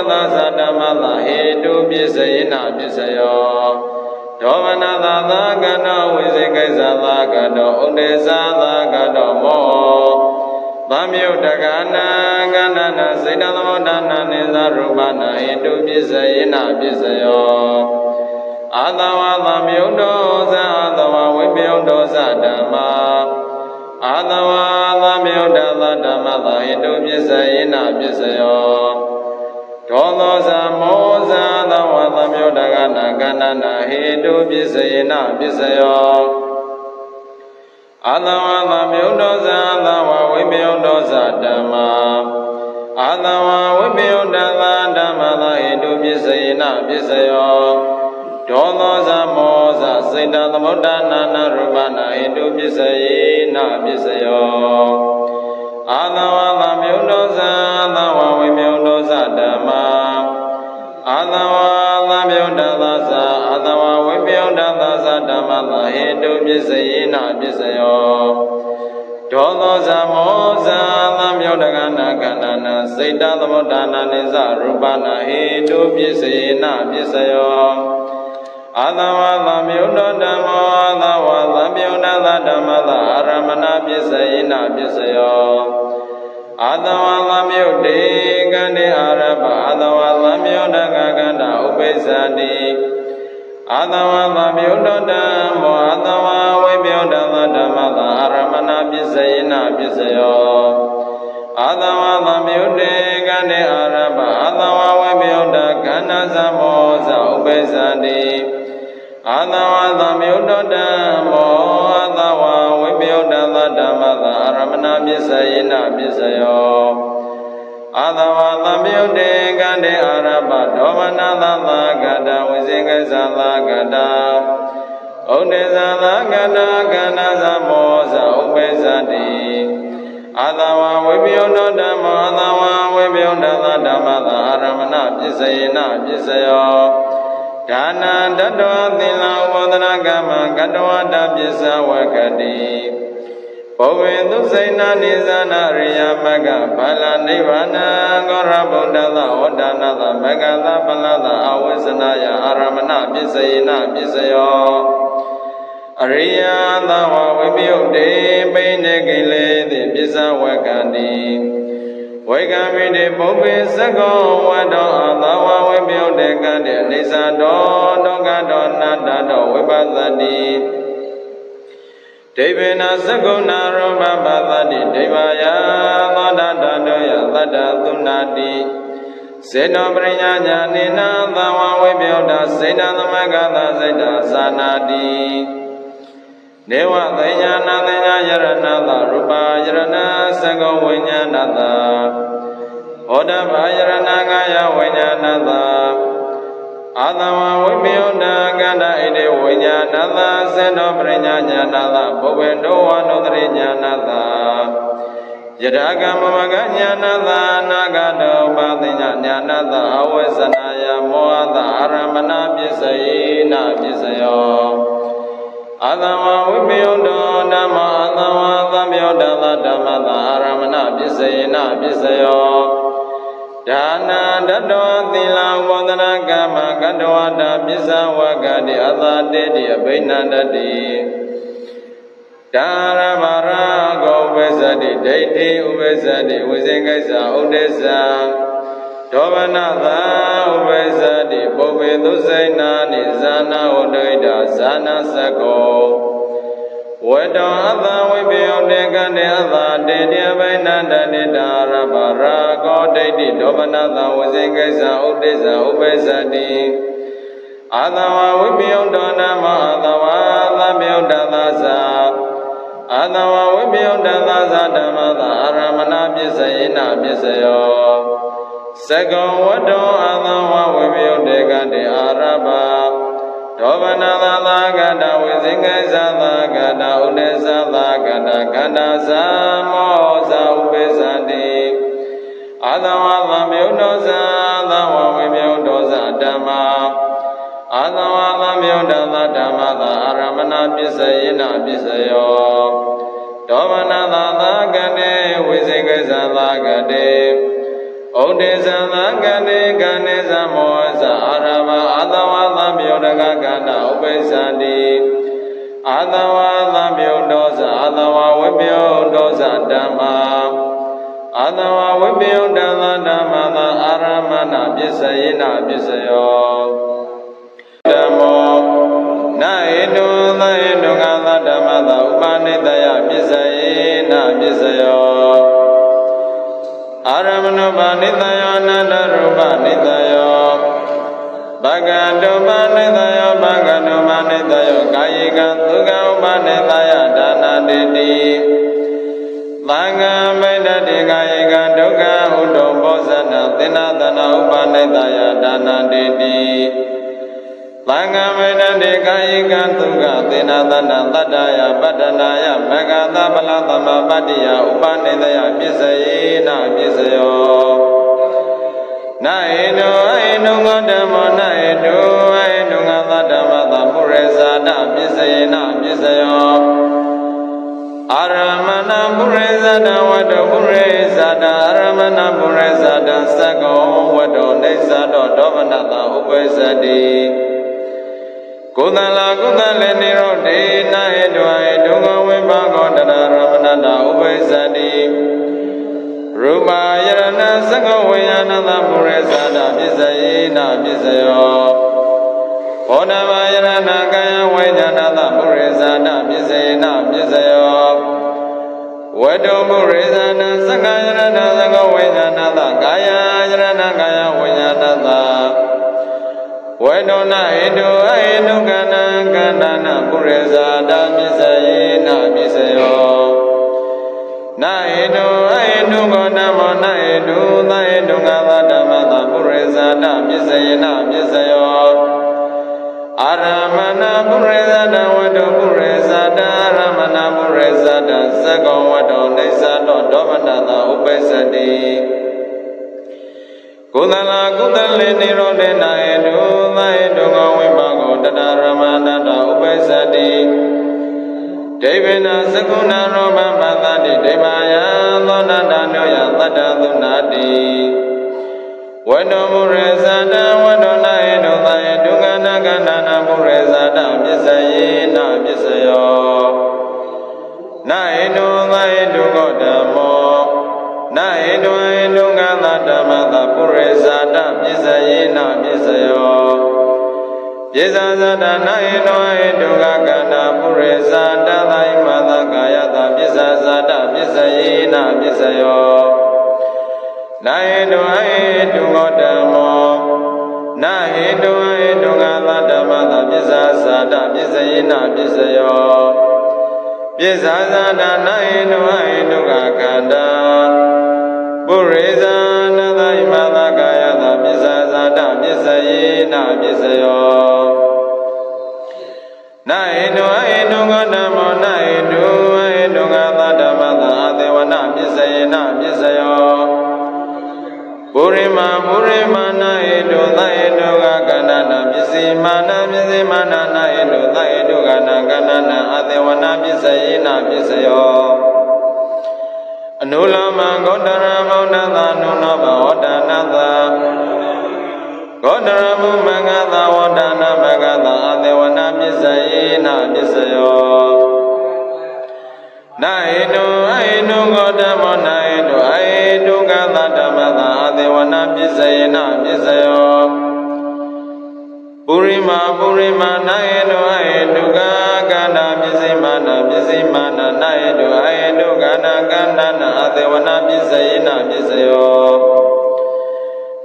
သာသဓမ္မသာဟေတုပစ္စယေနပစ္စယောဒောမနသာသာကတောဝိဇေကိစ္စသာကတောဥဒေသာသာကတောမောသံယုတ်တကနာကန္နနာစေတသမုဒ္ဒနာနိသရူပနာဟိတုပစ္စယေနပစ္စယောအာသဝသံယုတ်တောဇာသဝဝိပယုတ်တောဇာဓမ္မာအာသဝသံယုတ်တသဓမ္မသာဟိတုပစ္စယေနပစ္စယောဒောသောဇာမောဇာသဝသံယုတ်တကနာကန္နနာဟိတုပစ္စယေနပစ္စယောအာသဝသံယုတ်တောဇာသဝဝိပယုတ်တောဇာဓမ္မာအာသဝဝိပယုတ်တသဓမ္မသာဟိတုပစ္စယေနပစ္စယောဒောသောဇာမောဇာစေတသမုဒ္ဒနာနာရူပနာဟိတုပစ္စယေနပစ္စယောအာသဝသံယုတ်တောဇာသဝဝိပယုတ်တောဇာဓမ္မာအာသဝသံယုတ်တသဇာအာသဝဝိပယုတ်တသဇာဓမ္မသာဟိတုပစ္စယေနပစ္စယောဒောသောဇာမောဇာသံယုတ်တကနာကန္နနာစေတသမုဒ္ဒနာနိသရူပနာဟိတုပစ္စယေနပစ္စယောအာသဝသံယုတ်တောဓမ္မောအာသဝသံယုတ်တသဓမ္မသာအာရမဏပစ္စယေနပစ္စယောအာသဝသံယုတ်တေကန္တေအာရပအာသဝသံယုတ်တကကန္တာဥပိစ္ဆတိအာသဝသံယုတ်တောဓမ္မောအာသဝဝိပယုတ်တသဓမ္မသာအာရမဏပစ္စယေနပစ္စယောအာသဝသံယုတ်တေကန္တေအာရပအာသဝဝိပယုတ်တကန္နာသမောဇဥပိစ္ဆတိအာသဝသံယုတ်တောဓမ္မောအာသဝဝိပယုတ်တသဓမ္မသာအာရမဏပစ္စယေနပစ္စယောအာသဝသံယုတ်တေကန္တေအာရပဒောမနသသာကတဝိဇေကိသသာကတဥဒေသသာကတကန္နာသမောဇဥပိစ္ဆတိအာသဝဝိပယုတ်တောဓမ္မောအာသဝဝိပယုတ်တသဓမ္မသာအာရမဏပစ္စယေနပစ္စယောဒါနာတတ္တဝသီလဥပောဒနာကမ္မကတ္တဝတ္တပစ္စဝကတိဘောဝေသုစိဏနိဇာနာရိယမကဘာလနိဗ္ဗာနံကောရဗုဒ္ဓသဝတ္တနာသမကသပလသအဝိဇ္ဇနာယအာရမဏပစ္စယေနပစ္စယောအရိယသဝဝိပယုတ်တေပိနေကိလေတိပစ္စဝကတိဝေကမိတေပုပ္ပေသကောဝတ္တောအာသဝဝိပယုတ်တေကံတေအိသတောဒုက္ခတောနာတတောဝိပဿတိဒိဗေနသကုဏရောပပသတိဒိဗာယသောတတတောယသတ္တသုနာတိစေတောပရိညာညာနိနာသဝဝိပယုတ်တစေတသမဂသစေတသာနာတိနေဝသိညာနာသိညာယရဏသရူပယရဏသကောဝိညာဏသဩဒဘာယရဏကာယဝိညာဏသအာသဝဝိပယုတ်တကန္တဣတိဝိညာဏသစေတောပရိညာညာဏသဘုဗ္ဗေတောဝနုတရိညာဏသယထာကမမကညာဏသနာဂတောပါသိညာညာဏသအဝိဇ္ဇနာယမောဟသအာရမဏပစ္စယေနပစ္စယောအာသဝဝိပယုတ်တောဓမ္မာအာသဝသံယုတ်တသဓမ္မသာအာရမဏပစ္စယေနပစ္စယောဒါနာတတ္တဝသီလဥပောဒနာကမ္မကတ္တဝတ္တပစ္စဝကတိအသတေတိအဘိနန္တတိဒါရမရာကောဥပ္ပဇ္ဇတိဒိဋ္ဌိဥပ္ပဇ္ဇတိဝိဇေကိစ္စဥဒိစ္စဒောဗနသာဥပ္ပဇ္ဇတိပုပ္ပေသုစိဏာနိဇာနာဝဒိဋ္ဌဇာနာသကောဝေတောအသဝိပယုတ်တေကတေအသတေတိအဘိနန္တတိဒါရမရာကောဒိဋ္ဌိဒောဗနသာဝိဇေကိစ္စဥဒိစ္စဥပ္ပဇ္ဇတိအာသဝဝိပယုတ်တောဓမ္မာအာသဝသံယုတ်တသဇာအာသဝဝိပယုတ်တသဇာဓမ္မသာအာရမဏပစ္စယေနပစ္စယောသကောဝတ္တောအာသဝဝိပယုတ်တေကတေအာရပဒောဗနသာသာကတဝိဇိကိသသာကတဥဒေသသာကတကန္တာသမောဇဥပိစ္ဆတိအာသဝသံယုတ်တောဇာသဝဝိပယုတ်တောဇာဓမ္မာအာသဝသံယုတ်တသဓမ္မသာအာရမဏပစ္စယေနပစ္စယောဒောဗနသာသာကတေဝိဇိကိသသာကတေ ဩဒေသသာကတိကနိသမောဇာအာရမအာသဝသမြုဒကကန္တာဥပိ္ပဇာတိအာသဝသမြုဒောဇာအာသဝဝိပယုဒောဇာဓမ္မာအာသဝဝိပယုဓမ္မသာအာရမဏပစ္စယေနပစ္စယောဓမ္မောနာဟိတုသဟိတုကသဓမ္မသာဥပနိတယပစ္စယေနပစ္စယောအာရမဏုပနိတယောအနန္တရူပနိတယောဘဂတုပနိတယောဘဂတုပနိတယောကာယကဒုက္ခဥပနိတယဒါနာတိတိသံဃာမိတ္တိကာယကဒုက္ခဥဒ္ဓဘောဇနာသင်္နာသနာဥပနိတယဒါနာတိတိသံဃာမိတ္တိကာယကဒုက္ခသင်္နာသနာတတ္တယပတ္တနာယမဂ္ဂသဗလသမပတ္တိယဥပနိတယပစ္စယေနပစ္စယောနာဟိတောအဟိတုငောဓမ္မောနာဟိတောအဟိတုငါသဓမ္မသာပုရိသဒပစ္စယေနပစ္စယောအာရမဏပုရိသဒဝတ္တပုရိသဒအာရမဏပုရိသဒသက္ကောဝတ္တောနေသတောဒောမနတဥပ္ပဇ္ဇတိကုသလကုသလေနိရောဓေနာဟိတောအဟိတုငောဝိပါကောတရရမဏတဥပ္ပဇ္ဇတိရူပယရဏသက္ကဝေယနာသပုရိသဒပစ္စယေနပစ္စယောဘောဓဘာယရဏကာယဝေညာနာသပုရိသဒပစ္စယေနပစ္စယောဝတ္တောပုရိသနာသက္ကယရဏသက္ကဝေညာနာသကာယယရဏကာယဝေညာနာသဝတ္တောနာဟိတောအဟိတုကန္နကန္နနာပုရိသဒပစ္စယေနပစ္စယောနာဟိတောအဟိတုကောဓမ္မောနာဟိတုသဟိတုငါသဓမ္မသာပုရိသဒပစ္စယေနပစ္စယောအာရမဏပုရိသဒဝတ္တပုရိသဒအာရမဏပုရိသဒသက္ကောဝတ္တောနေသတောဒောမနတဥပ္ပဇ္ဇတိကုသလကုသလေနိရောဓေနာဟိတုသဟိတုကောဝိပါကောတတရမဏတဥပ္ပဇ္ဇတိဒိဗေနသကုဏရောပပသတိဒိဗာယသောနတနုယသတ္တသုနာတိဝတ္တပုရိသဒဝတ္တနာဟိတုသဟိတုကန္နကန္နနာပုရိသဒပစ္စယေနပစ္စယောနာဟိတုသဟိတုကောဓမ္မောနာဟိတုအဟိတုကသဓမ္မသပုရိသဒပစ္စယေနပစ္စယောပြေဇာဇဒနာဟိတောအဟိတုကကန္နာပုရိသဒသာယမသကာယတပစ္ဆဇာတပစ္စယေနပစ္စယောနာဟိတောအဟိတုကောဓမ္မောနာဟိတောအဟိတုကသဓမ္မသပစ္ဆဇာတပစ္စယေနပစ္စယောပြေဇာဇဒနာဟိတောအဟိတုကကန္နာပုရိသနသာယမသကာယတပစ္ဆဇာတပစ္စယေနပစ္စယောနာဟိတောအဟိတုကောဓမ္မောနာဟိတောအဟိတုကသဓမ္မသာအသေဝနပစ္စယေနပစ္စယောပုရိမာနာဟိတောသဟိတုကကန္နနာပစ္စည်းမာနပစ္စည်းမာနနာဟိတောသဟိတုကနာကန္နနာအသေဝနပစ္စယေနပစ္စယောအနုလမဂေါတရမောဒသာနုနောဘဝဒနာသာဂေါတရမုမဂ္ဂသာဝဒနာမဂ္ဂသာအသေဝနာပစ္စယေနပစ္စယောနာဟိတောအဟိတုကောဓမ္မောနာဟိတောအဟိတုကသဓမ္မသာအသေဝနာပစ္စယေနပစ္စယောပုရိမာနာဟိတောအဟိတုကကန္နာပစ္စည်းမာနပစ္စည်းမာနနာဟိတောအဟိတုကနာကန္နာနာအသေဝနာပစ္စယေနပစ္စယော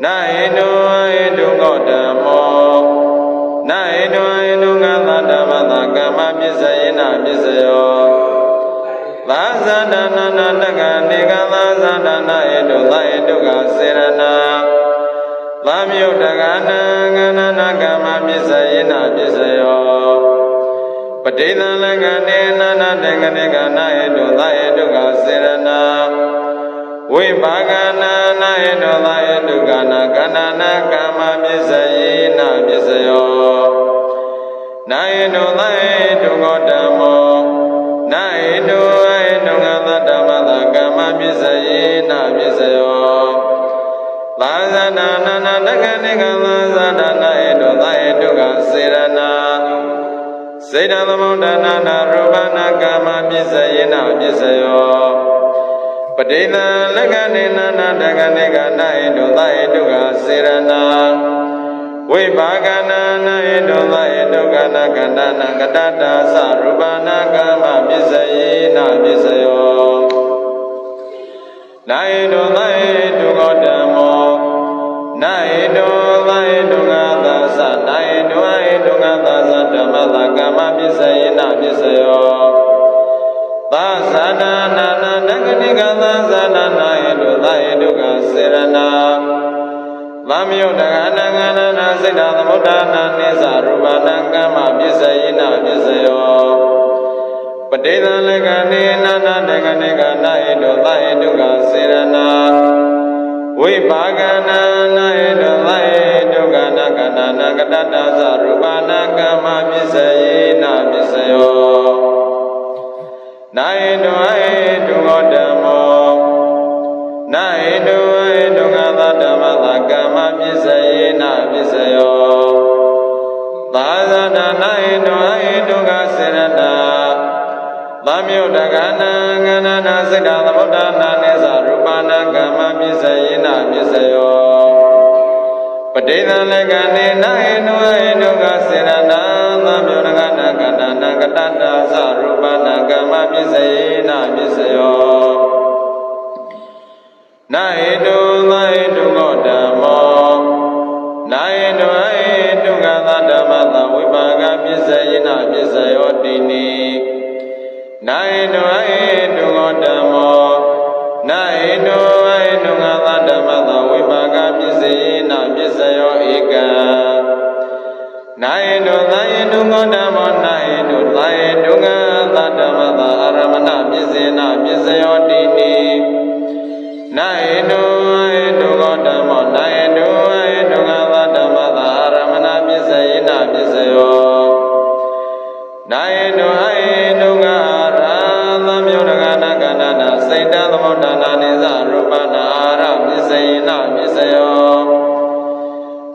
နာဟိတောအဟိတုကောဓမ္မောနာဟိတောအဟိတုကသဓမ္မသာကမ္မပစ္စယေနပစ္စယောသာဇာဒနာနာတကနေကသာဇာဒနာဟိတုသဟိတုကစေရနာသမြုတကနာကန္နနာကမ္မပစ္စယေနပစ္စယောပဋိသလကနေနာနာတကနေကနာဟိတုသဟိတုကစေရနာဝိပါကနာနာဟိတုသဟိတုကနာကန္နနာကမ္မပစ္စယေနပစ္စယောနာဟိတုသဟိတုကောဓမ္မောနာဟိတောအဟိတုကသဓမ္မသာကမ္မပစ္စယေနပစ္စယော na na daganika sadana edo edo ga serana Seda Lamodana Rubana Kama Bisayena Bisayo Padina Laganina Daganika Naido Edoga Serana Vibhagana Naido Edogana Gandana Gadada Sarubana Kama Bisayena Bisayo Naido Edogodamo Naido Edogada Naido Edogada Dhamma Kama Bisayena Bisayo Tasana Nana Naganika Tasana Naido Edoga Serana Lamyo Dagana Gana Sida Lamodana Nisa Rubana Kama Bisayena Bisayo Padeda Legane Nana Daganika Naido Edoga Serana Vibhagana Naido Edoga Nagana Gadada Sarubana Kama Bisayena Bisayo Naido Edogodamo Naido Edogada Dhamma Kama Bisayena Bisayo Tazana Naido Edoga Serana Lamyo Dagana Gana Sida Lamodana Nisa Rubana Kama Bisayena Bisayo Padena Legane Naido Edoga Serana Lamyo Dagana Gana Gadada Sarubana Kama Bisayena Bisayo Naido Godamo Naido Edogada Dhamma Vibhaga Bisayena Bisayo Dini Naido Edogodamo Naido Edogada Dhamma Vibhaga Bisayena Bisayo Eka Naido Edogodamo Naido Edogada Dhamma Aramana Bisayena Bisayo Dini Naido Edogodamo Naido Edogada Dhamma Aramana Bisayena Bisayo Naido Edogada Lamyo Dagana Gana Sida Lamodana Nisa Rubana Ara Bisayena Bisayo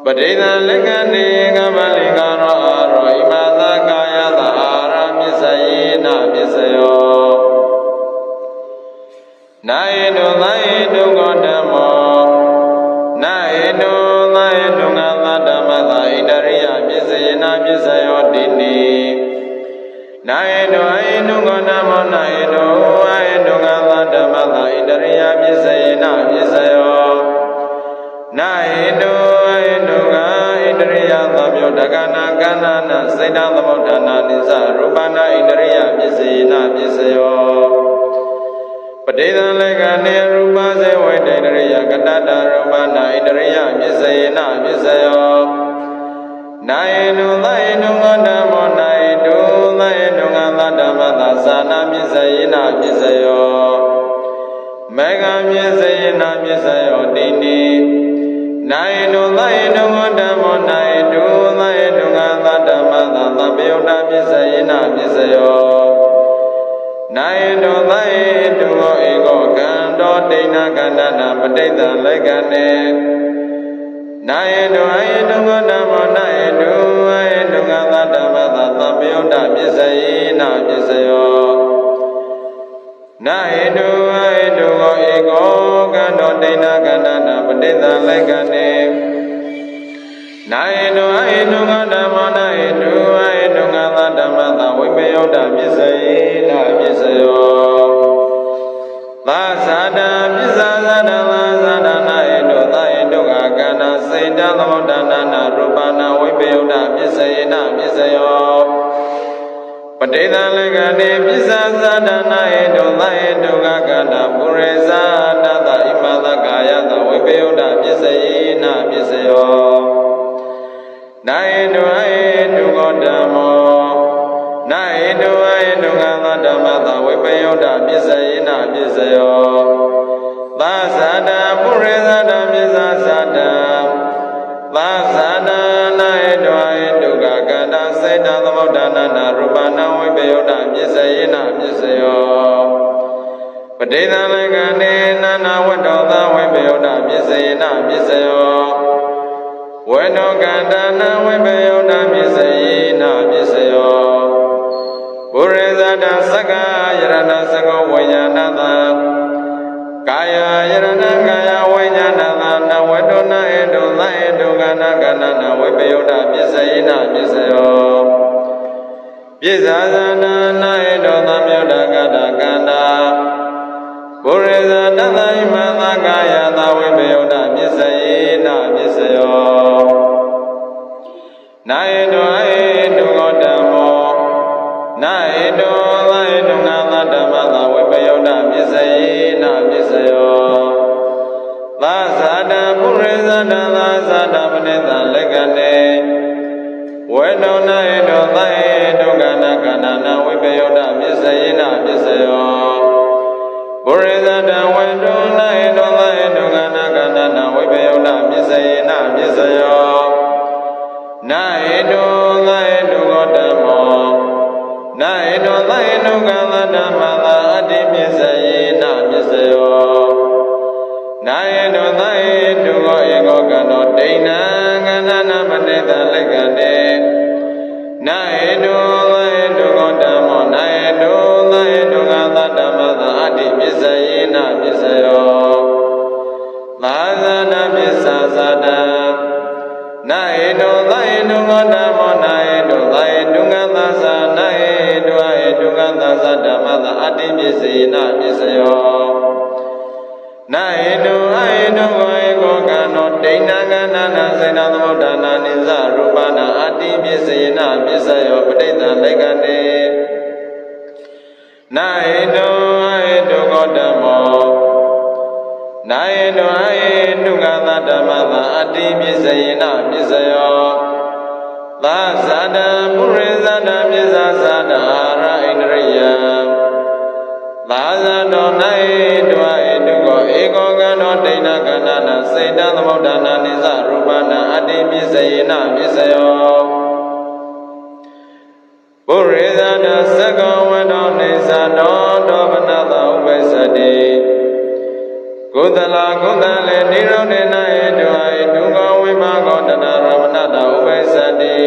Padena Legane Gabaligaro Aro Imada Kaya Ara Bisayena Bisayo Naido Godamo Naido Edogada Dhamma Idariya Bisayena Bisayo Dini Naido Edogodamo Naido Edogada Dhamma Idariya Bisayena Bisayo Naido Edoga Idariya Lamyo Dagana Gana Sida Lamodana Nisa Rubana Idariya Bisayena Bisayo Padeda Legane Rupa Sewa Idariya Gadada Rubana Idariya Bisayena Bisayo Naido Edogodamo Naido Edogada Dhamma Sana Bisayena Bisayo Mega Bisayena Bisayo Dini Naido Edogodamo Naido Edogada Dhamma Lamyo Bisayena Bisayo Naido Edogo Ego Kando Dena Gandana Padeda Legane Naido Edogodamo Naido Edogada Dhamma Lamyo Bisayena Bisayo Naido Edogo Ego Kando Dena Gandana Padeda Legane Naido Edogodamo Naido Edogada Dhamma Lamyo Bisayena Bisayo Lasada Bisasada Lasada Naido Edoga Gana Sida Lamodana Rubana Vibhaga Bisayena Bisayo Padeda Legane Bisasada Naido Edoga Gana Pureza Dada Imada Kaya Vibhaga Bisayena Bisayo Naido Edogodamo Naido Edogada Dhamma Vibhaga Bisayena Bisayo Vasada Pureza Bisasada Vasada Naido Edoga Gana Sida Lamodana Rubana Vibhaga Bisayena Bisayo Padeda Legane Nana Vadoda Vibhaga Bisayena Bisayo နောကန္တနာဝိပယုဒ္ဓပစ္စယေနပစ္စယောပုရိသတသက္ကာယရဏသကောဝိညာဏတံကာယယရဏကာယဝိညာဏတံနဝတ္တနာဧတုသဧတုကန္နကန္နနာဝိပယုဒ္ဓပစ္စယေနပစ္စယောပိဇာဇာနာနာဧတုသမြုဒ္ဓကတကန္တာပုရိသတသဣမံသကာယသဝိပယုဒ္ဓပစ္စယေနပစ္စယောနာဧတုအဧတုဂောတမောနာဧတုသဧတုငါသဓမ္မသဝိပယုဒ္ဓပစ္စယေနပစ္စယောသာဇာတပုရိသတသာဇာတပတိသလက္ခဏေဝေတောနာဧတုသဧတုကန္နကန္နနာဝိပယုဒ္ဓပစ္စယေနပစ္စယောပုရိသတဝေတောနာဧတုသဧတုကန္နကန္နနာဝိပယုဒ္ဓပစ္စယေနပစ္စယောနာဧတုသဧတုဂောတမောနာဧတုသဧတုကန္နဓမ္မသာအတ္တိပစ္စယေနပစ္စယောနာဧတုသဧတုဂောဧကောကန္တောဒိဏံကန္နနာပတိတလက္ခဏေနာဧတုသဧတုဂောတမောနာဧတုသဧတုကန္နဓမ္မသာအတ္တိပစ္စယေနပစ္စယောသာဇာတပစ္ဆာဇာတံနာဧတုသဧတုဂောတမောနာဧတုသဧတုကန္နသနာဧတုအဧတုကန္နသဓမ္မသာအတ္တိပစ္စယေနပစ္စယောနာဧတုအဧတုကိုဧကောကံနောဒိဏံကန္နနာစေနသမုဒ္ဒနာနိသရူပနာအတ္တိပစ္စယေနပစ္စယောပဋိသလက္ခဏေနာဧတုအဧတုဂောတမောနာဧတုအဧတုကန္နဓမ္မသာအတ္တိပစ္စယေနပစ္စယောသာဇာတပုရိသတပစ္ဆာဇာတအာရဣန္ဒရိယသာဇာတောနာဧတုအဧတုကိုဧကောကံတောဒိဏကန္နနာစေတသမုဒ္ဒနာနိသရူပနာအတ္တိပစ္စယေနပစ္စယောပုရိသတသက္ကောဝတ္တောနေသတောတောပနတဥပ္ပစ္စတိကုသလကုသလေနိရောဓေနဧတုအဧတုကောဝိပါကောတနာရမဏတဥပ္ပစ္စတိ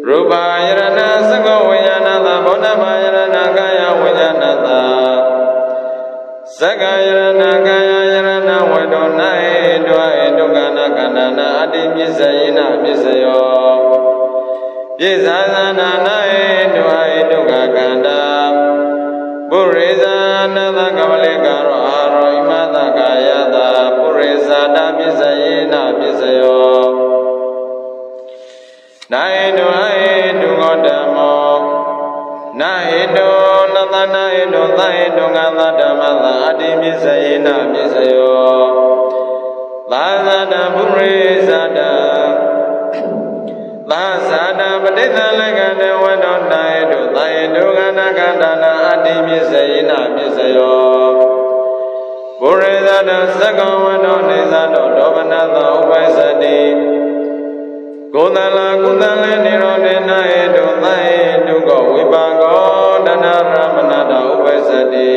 ရူပယရဏသက္ကောဝိညာဏသဘောဓဘာယရဏကာယဝိညာဏသသက္ကယရဏကာယယရဏဝတ္တောနာဧတုအဧတုကန္နကန္နနာအတ္တိပစ္စယေနပစ္စယောပိဇာဇာနာနာဧတုအဧတုကကန္တာပုရိသနာသကမလေကာရောအာရောဣမသကာယတာပုရိသတာပစ္စယေနပစ္စယောနာဧတုအဧတုဂောတမောနာဧတုနသနာဧတုသဧတုကန္နဓမ္မသာအတ္တိပစ္စယေနပစ္စယောသာဇာတပုရိသတာသာဇာတပဋိသလက္ခဏေဝတ္တောနာဧတုသဧတုကန္နကန္တနာအတ္တိပစ္စယေနပစ္စယောပုရိသတသက္ကောဝတ္တောနေသတောဒောပနသဥပ္ပစ္စတိကုသလကုသလေနိရောဓေနဧတုသဧတုကောဝိပါကောတနာရမဏတဥပ္ပစ္စတိ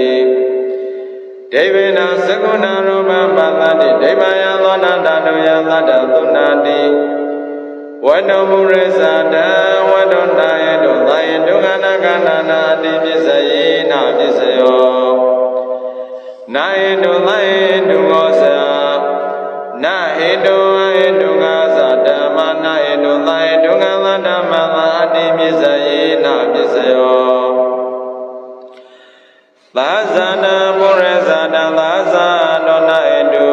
ဒိဗ္ဗေနသကုဏရူပပသတိဒိဗ္ဗယသောနာတတုယသတ္တသုနာတိဝတ္တောပုရိသတံဝတ္တောနာဧတုသဧတုကန္နကန္နနာအတ္တိပစ္စယေနပစ္စယောနာဧတုသဧတုဂောဇာနာဧတုအဧတုဂါဇာဓမ္မနာဧတုသဧတုကန္နဓမ္မသာအတ္တိပစ္စယေနပစ္စယောသာဇာတပုရိသတံသာဇာတောနာဧတု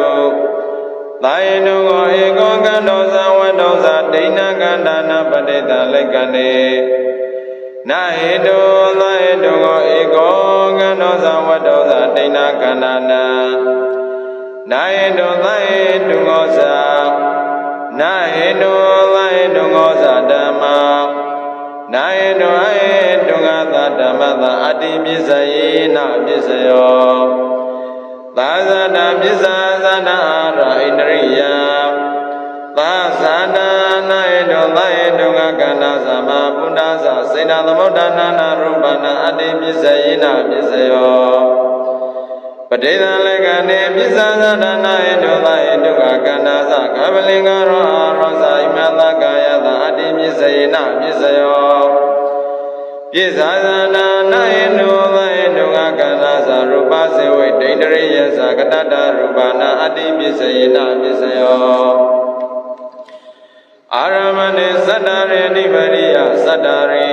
သာဧတုကိုဧကောကန္တောဇဝတ္တောဇဒိဏကန္တနာပဋိတလက္ခဏေနာဧတုသာဧတုကိုဧကောကန္တောဇဝတ္တောဇဒိဏကန္တနာနာဧတုသာဧတုကောဇာနာဧတုသာဧတုကောဇာဓမ္မာနာဧတုအဧတုကသဓမ္မသာအတ္တိပစ္စယေနပစ္စယောသာဇာတပစ္ဆာဇာနာအာရဣန္ဒရိယသာဇာနာနာဧတုသဧတုကကန္နာသမပုဒ္ဒါဇစေနသမုဒ္ဒနာနာရူပနာအတ္တိပစ္စယေနပစ္စယောပဋိသလက္ခဏေပစ္ဆာဇာနာဧတုသဧတုက Kanasa Kabalingaro Rosa Imata Kayata Adi Misayina Misayo Yizazana Nainu Lainunga Kanasa Rupasi Dindri Yasa Katata Rupana Adi Misayina Misayo Aramane Sadare Nivariya Sadare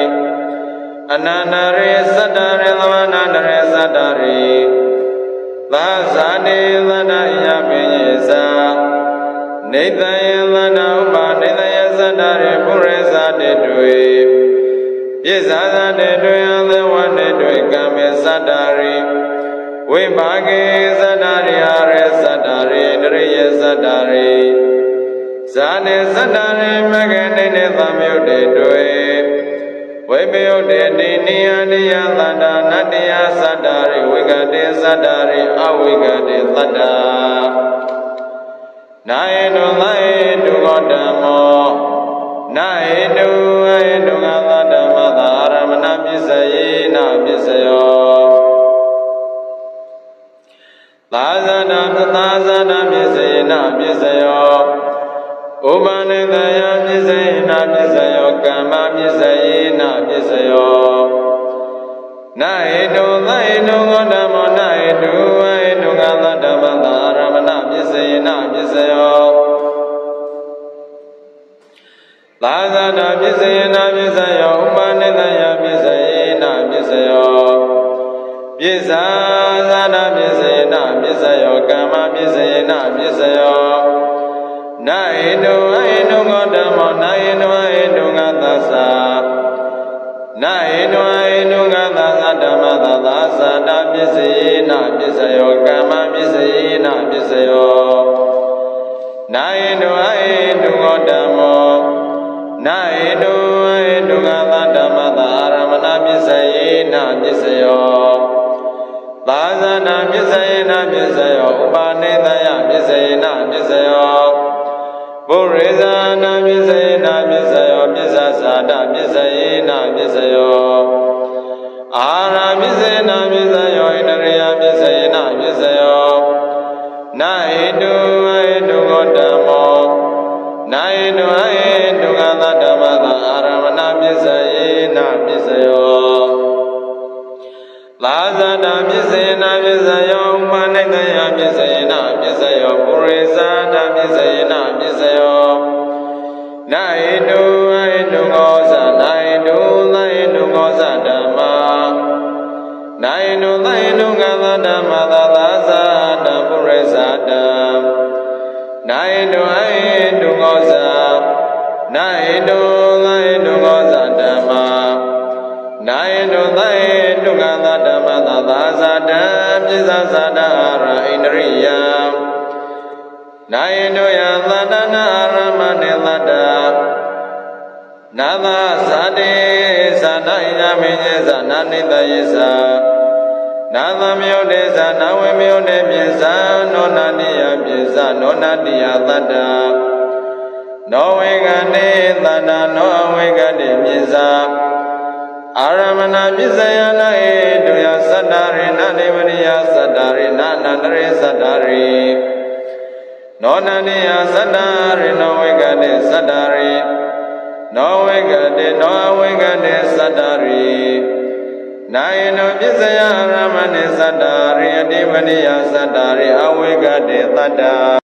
Ananare Sadare Lavanandare Sadare Lazane Lanaya Piyesa Nithaya Lana Upa Nithaya Sadare Puresa Dedui Yesada Dedui Alewa Dedui Kame Sadare Vibhage Sadare Are Sadare Indriya Sadare Zane Sadare Magane Nithamyo Dedui Vibhyo Dediniya Niya Lada Nadiya Sadare Vigade Sadare Avigade Lada Naedu Laedu Godamo Naedu Aedu Galadama Dharamana Bisayina Bisayo Lazada Bisayina Bisayo Ubanidaya Bisayina Bisayo Kama Bisayina Bisayo Naedu Laedu Godamo Naedu Aedu Galadama Dharamana Bisayina Bisayo Lazada Bisayina Bisayo Ubanidaya Bisayina Bisayo Bisazada Bisayina Bisayo Kama Bisayina Bisayo Naedu Aedu Godamo Naedu Aedu Gadasa Naedu Aedu Gadasa Dhamma Dadasa Bisayina Bisayo Kama Bisayina Bisayo Naedu Aedu Godamo Naedu Aedu Gadasa Dhamma Dharamana Bisayina Bisayo Lazana Bisayina Bisayo Upanidaya Bisayina Bisayo Purizana Bisayina Bisayo Bisasada Bisayina Bisayo Ara Bisayina Bisayo Indriya Bisayina Bisayo Naedu Aedu Godamo Naedu Aedu Gadadama Dharamana Bisayina Bisayo Lazada Bisayina Bisayo Upanidaya Bisayina Bisayo Purizana Bisayina Bisayo Naedu Aedu Gosa Naedu Laedu Gosa Dhamma Naedu Laedu Gadadama Dadasada Purizada Naedu Aedu Gosa Naedu Laedu Gosa Dhamma Naedu Laedu Gadadama Dadasada Bisasada Ara Indriya Naedu Yalada Naramane Lada Nada Sade Sanaya Minyesa Nanidayesa Nada Myodesa Nawe Myode Biesa Nonadiya Biesa Nonadiya Lada Noegade Lada Noegade Biesa Aramana Bisaya Naedu Ya Sadari Nanivariya Sadari Nanandare Sadari Nonaniya Sadari Noegade Sadari Noegade Sadari Naedu Bisaya Ramane Sadari Adivaniya Sadari Awegade Tada